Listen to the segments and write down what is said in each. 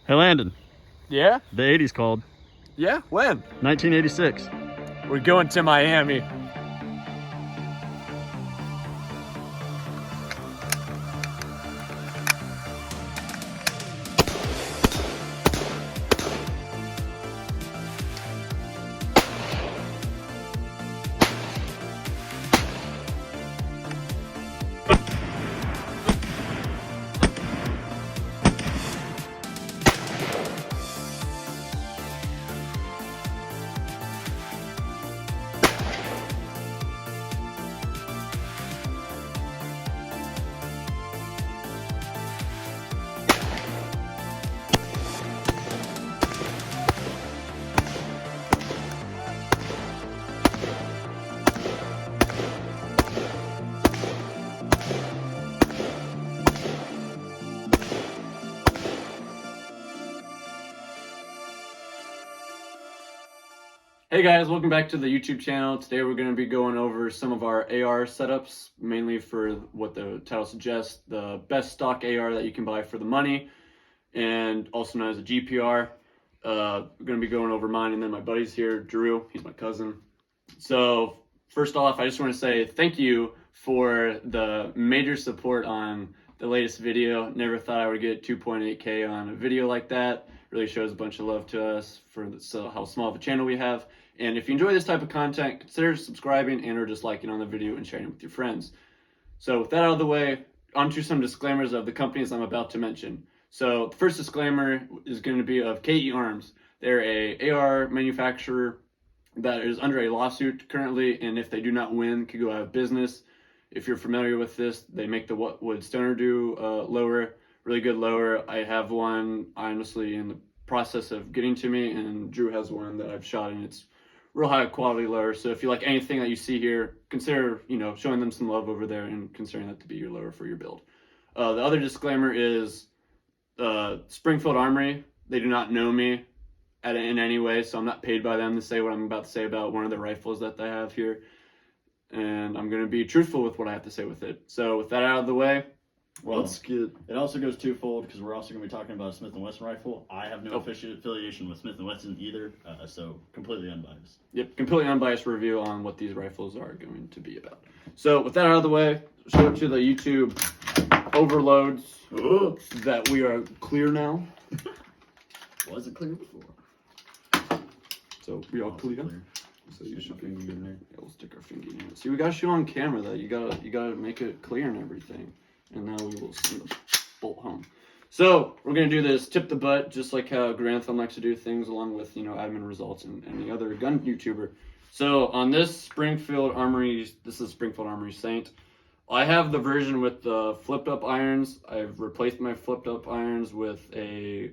Hey Landon, Yeah? the 80s called. Yeah? When? 1986. We're going to Miami. Hey guys, welcome back to the YouTube channel. Today we're going to be going over some of our AR setups, mainly for what the title suggests, the best stock AR that you can buy for the money, and also known as a GPR. We're going to be going over mine, and then my buddy's here, Drew. He's my cousin. So first off, I just want to say thank you for the major support on the latest video. Never thought I would get 2.8K on a video like that. Really shows a bunch of love to us for how small of a channel we have. And if you enjoy this type of content, consider subscribing and or just liking on the video and sharing it with your friends. So with that out of the way, onto some disclaimers of the companies I'm about to mention. So the first disclaimer is going to be of KE Arms. They're a AR manufacturer that is under a lawsuit currently, and if they do not win, could go out of business. If you're familiar with this, they make the What Would Stoner Do lower, really good lower. I have one honestly in the process of getting to me, and Drew has one that I've shot, and it's real high quality lower. So if you like anything that you see here, consider showing them some love over there and considering that to be your lower for your build. The other disclaimer is Springfield Armory. They do not know me in any way, so I'm not paid by them to say what I'm about to say about one of the rifles that they have here, and I'm going to be truthful with what I have to say with it. So with that out of the way, well, let's get... It also goes twofold because we're also going to be talking about a Smith & Wesson rifle. I have no official affiliation with Smith & Wesson either, so completely unbiased. Yep, completely unbiased review on what these rifles are going to be about. So with that out of the way, show it to the YouTube overloads that we are clear now. Wasn't clear before. So we all clear. So you should finger in there. Yeah, we'll stick our finger in it. See, we gotta show on camera that you gotta make it clear and everything. And now we will send the bolt home. So we're gonna do this tip the butt, just like how Grantham likes to do things, along with admin results and any other gun YouTuber. So on this Springfield Armory, this is Springfield Armory Saint. I have the version with the flipped up irons. I've replaced my flipped up irons with a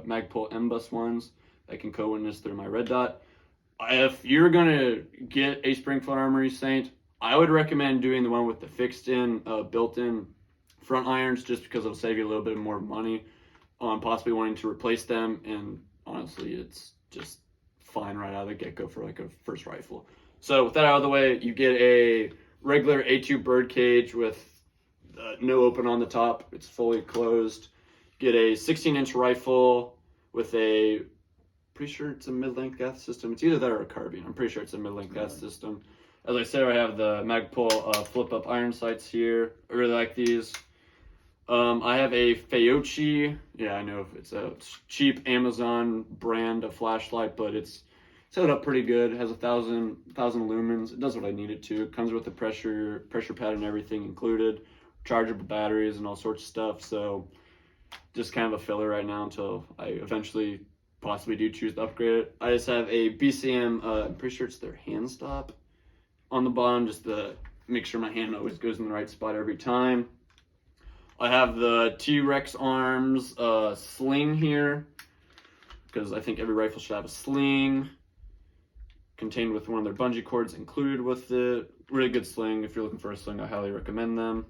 Magpul M-Bus ones that can co-witness through my red dot. If you're gonna get a Springfield Armory Saint, I would recommend doing the one with the fixed in, built-in front irons, just because it'll save you a little bit more money on possibly wanting to replace them. And honestly, it's just fine right out of the get-go for like a first rifle. So with that out of the way, you get a regular A2 bird cage with no open on the top. It's fully closed. Get a 16-inch rifle with a, pretty sure it's a mid-length gas system. It's either that or a carbine. I'm pretty sure it's a mid-length gas system. As I said, I have the Magpul flip-up iron sights here. I really like these. I have a Faiocchi. Yeah, I know it's a cheap Amazon brand of flashlight, but it's set up pretty good. It has 1,000 lumens. It does what I need it to. It comes with the pressure pad and everything included, chargeable batteries and all sorts of stuff. So just kind of a filler right now until I eventually possibly do choose to upgrade it. I just have a BCM. I'm pretty sure it's their hand stop on the bottom, just to make sure my hand always goes in the right spot every time. I have the T-Rex Arms sling here, because I think every rifle should have a sling contained with one of their bungee cords included with it. Really good sling. If you're looking for a sling, I highly recommend them.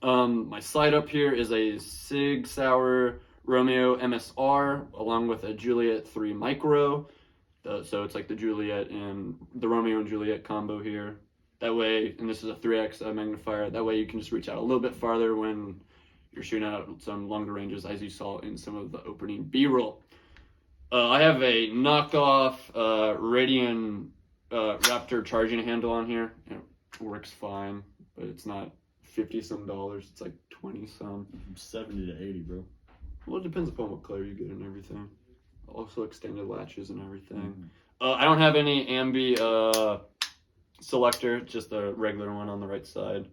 My sight up here is a Sig Sauer Romeo MSR along with a Juliet 3 Micro. So it's like the Juliet and the Romeo and Juliet combo here. That way, and this is a 3x magnifier, that way you can just reach out a little bit farther when you're shooting out some longer ranges, as you saw in some of the opening B-roll. I have a knockoff Radian Raptor charging handle on here. It works fine, but it's not $50-some. It's like 20-some. 70 to 80, bro. Well, it depends upon what color you get and everything. Also extended latches and everything. I don't have any ambi selector, just the regular one on the right side.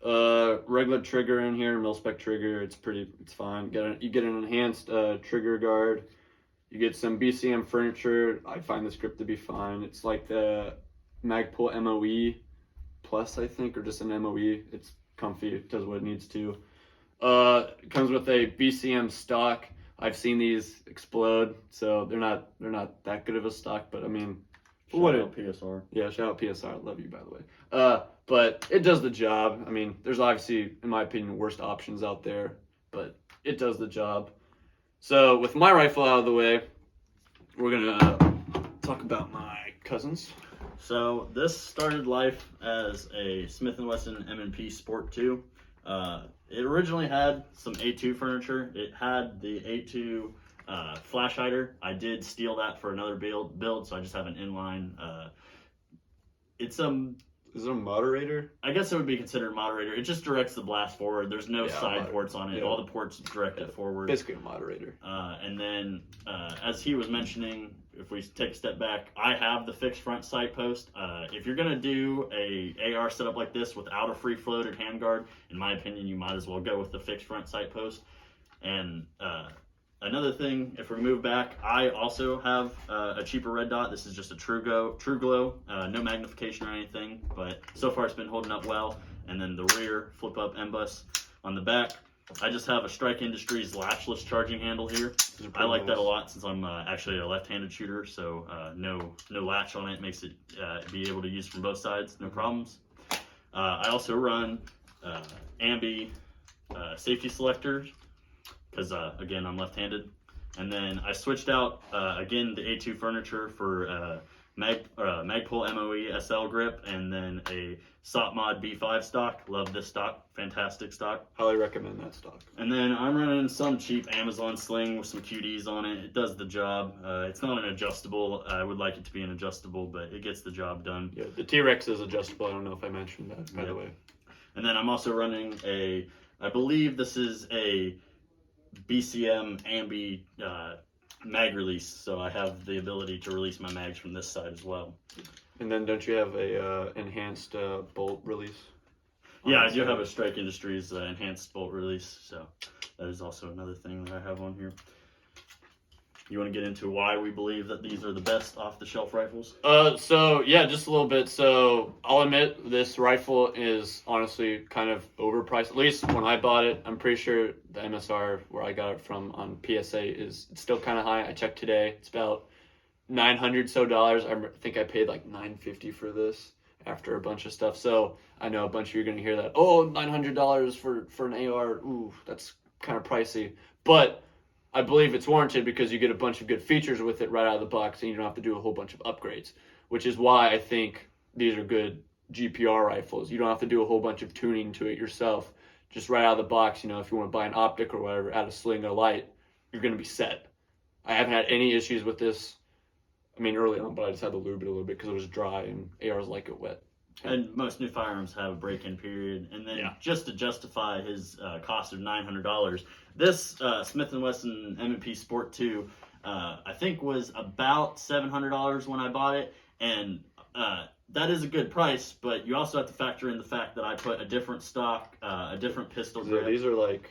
Regular trigger in here, mil-spec trigger. It's fine. You get an enhanced trigger guard. You get some BCM furniture. I find this grip to be fine. It's like the Magpul MOE Plus, I think, or just an MOE. It's comfy. It does what it needs to. It comes with a BCM stock. I've seen these explode, so they're not that good of a stock. But I mean, Shout out PSR. Yeah, shout out PSR. I love you, by the way. But it does the job. I mean, there's obviously, in my opinion, worse options out there, but it does the job. So with my rifle out of the way, we're gonna talk about my cousins. So this started life as a Smith & Wesson M&P Sport 2. It originally had some A2 furniture. It had the A2 flash hider. I did steal that for another build, so I just have an inline. It's Is it a moderator? I guess it would be considered moderator. It just directs the blast forward. There's no side ports on it. Yeah. All the ports directed forward. Basically a moderator. And then, as he was mentioning, if we take a step back, I have the fixed front sight post. If you're gonna do a AR setup like this without a free floated handguard, in my opinion, you might as well go with the fixed front sight post. And another thing, if we move back, I also have a cheaper red dot. This is just a True Glow, no magnification or anything, but so far it's been holding up well. And then the rear flip up M-bus on the back. I just have a Strike Industries latchless charging handle here. I like that a lot since I'm actually a left-handed shooter, so no latch on it makes it be able to use from both sides, no problems. I also run ambi safety selectors because again I'm left-handed, and then I switched out again the A2 furniture for Magpul MOE SL grip, and then a SOPMOD B5 stock. Love this stock, fantastic stock. Highly recommend that stock. And then I'm running some cheap Amazon sling with some QDs on it. It does the job. It's not an adjustable. I would like it to be an adjustable, but it gets the job done. Yeah, the T-Rex is adjustable. I don't know if I mentioned that, by the way. And then I'm also running I believe this is a BCM ambi mag release, so I have the ability to release my mags from this side as well. And then don't you have a enhanced bolt release? Yeah, I do have a Strike Industries enhanced bolt release, so that is also another thing that I have on here. You want to get into why we believe that these are the best off-the-shelf rifles? So yeah, just a little bit. So I'll admit this rifle is honestly kind of overpriced. At least when I bought it, I'm pretty sure the MSR where I got it from on PSA is still kind of high. I checked today; it's about $900 so. I think I paid like $950 for this after a bunch of stuff. So I know a bunch of you are gonna hear that. Oh, $900 for an AR. Ooh, that's kind of pricey, but I believe it's warranted because you get a bunch of good features with it right out of the box, and you don't have to do a whole bunch of upgrades, which is why I think these are good GPR rifles. You don't have to do a whole bunch of tuning to it yourself. Just right out of the box, you know, if you want to buy an optic or whatever, add a sling or light, you're going to be set. I haven't had any issues with this. I mean, early on, but I just had to lube it a little bit because it was dry, and ARs like it wet. And most new firearms have a break-in period. And then just to justify his cost of $900, this Smith & Wesson M&P Sport 2, I think was about $700 when I bought it. And that is a good price, but you also have to factor in the fact that I put a different stock, a different pistol grip. So these are like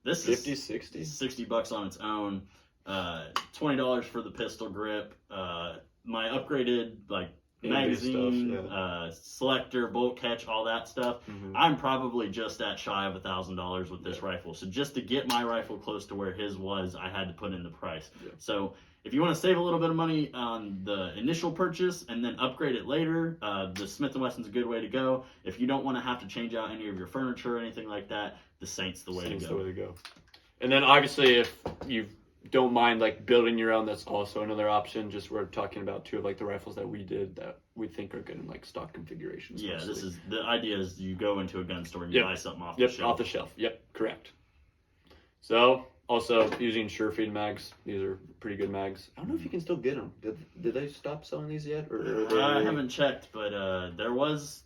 this 50, is 60? $60 on its own. $20 for the pistol grip. My upgraded, like, magazine, stuff, selector, bolt catch, all that stuff. I'm probably just at shy of $1,000 with this rifle. So just to get my rifle close to where his was, I had to put in the price. So if you want to save a little bit of money on the initial purchase and then upgrade it later, the Smith & Wesson's a good way to go. If you don't want to have to change out any of your furniture or anything like that, the Saint's the way to go. The way to go. And then obviously if you don't mind like building your own, that's also another option. Just we're talking about two of like the rifles that we did that we think are good in like stock configurations. Yeah, mostly. this is the idea is you go into a gun store and you buy something off the shelf. Off the shelf. Yep, correct. So, also using SureFeed mags. These are pretty good mags. I don't know if you can still get them. Did they stop selling these yet? I haven't checked, but there was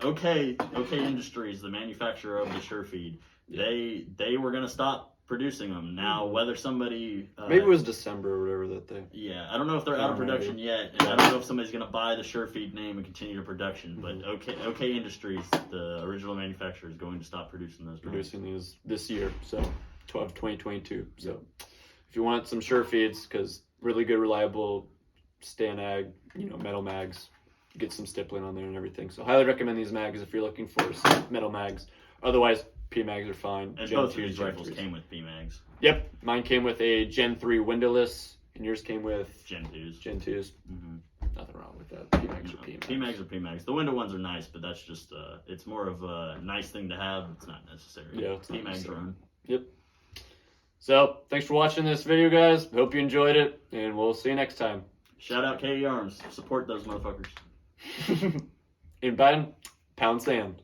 OK Industries, the manufacturer of the SureFeed. They were gonna stop producing them. Now, whether somebody maybe it was December or whatever that they. Yeah, I don't know if they're out of production yet, and I don't know if somebody's gonna buy the SureFeed name and continue to production. But OK Industries, the original manufacturer, is going to stop producing those. Producing these this year, so 2022. So if you want some SureFeeds, because really good, reliable Stan-Ag, metal mags, get some stippling on there and everything. So highly recommend these mags if you're looking for some metal mags. Otherwise, P mags are fine. And Gen both of 2s, these Gen rifles 3s. came with P mags. Yep, mine came with a Gen 3 windowless, and yours came with Gen 2s. Gen 2s. Mm-hmm. Nothing wrong with that. P mags are P mags. P mags are P mags. The window ones are nice, but that's just it's more of a nice thing to have. It's not necessary. Yeah, it's P not mags necessary. are on. Yep. So thanks for watching this video, guys. Hope you enjoyed it, and we'll see you next time. Shout out KE Arms. Support those motherfuckers. In Biden, pound sand.